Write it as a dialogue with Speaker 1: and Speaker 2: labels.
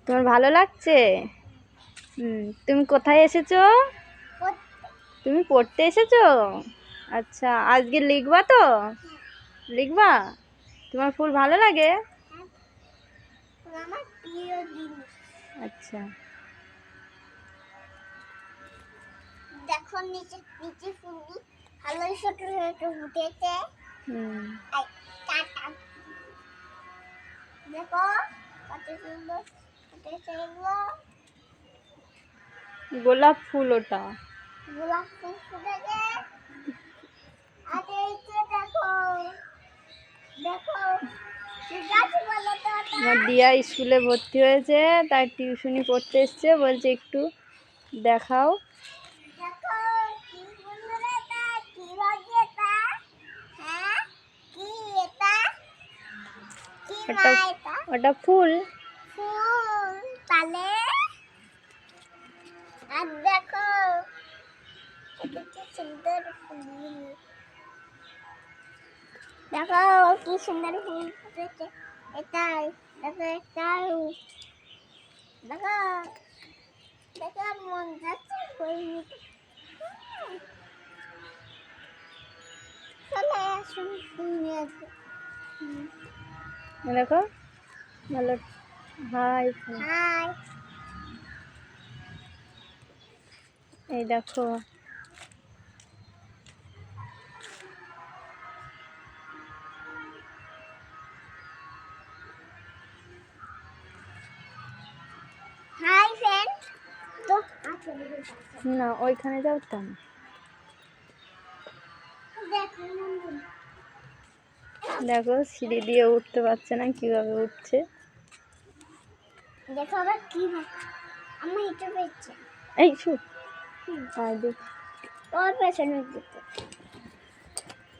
Speaker 1: তোমার ভালো লাগছে? তুমি কোথায় এসেছো? তুমি পড়তে এসেছো? আচ্ছা, আজকে লিখবা তো? লিখবা? তোমার ফুল ভালো লাগে?
Speaker 2: আমার প্রিয় জিনিস।
Speaker 1: আচ্ছা,
Speaker 2: দেখো নিচে নিচে ফুল ভালো ছোট ছোট ফুটেছে। দেখো কত সুন্দর ফুটেছে এগুলো।
Speaker 1: গোলাপ ফুল ওটা।
Speaker 2: গোলাপ ফুল ফুটেছে। আর এই যে দেখো দেখো ঠিক আছে বলো তো ওটা?
Speaker 1: আমার দিয়া স্কুলে ভর্তি হয়েছে, তার টিউশনি পড়তে এসছে, বলছে একটু দেখাও।
Speaker 2: দেখো কি সুন্দর এটা, কি রঙ এটা? হ্যাঁ কি এটা? কি মা এটা?
Speaker 1: ওটা ফুল।
Speaker 2: ফুল তাহলে আর দেখো এটা কি সুন্দর ফুল। দেখো কি সুন্দর ফুল ফুটেছে। এটাই দেখো এটাই দেখো দেখো মন যাচ্ছে ফুল নিতে। চলে আসুন ফুল নিয়ে আসবে।
Speaker 1: দেখো ভালো। হাই,
Speaker 2: হাই
Speaker 1: এই দেখো।
Speaker 2: হাই ফ্রেন্ড তো
Speaker 1: না, ওইখানে যাও তো। দেখো সিঁড়ি দিয়ে উঠতে পারছে না, কিভাবে উঠছে।
Speaker 2: দেখো আবার কি আমি এটা পেয়েছি।
Speaker 1: এই শু, আর দেখ।
Speaker 2: ওর পেছনে দিতে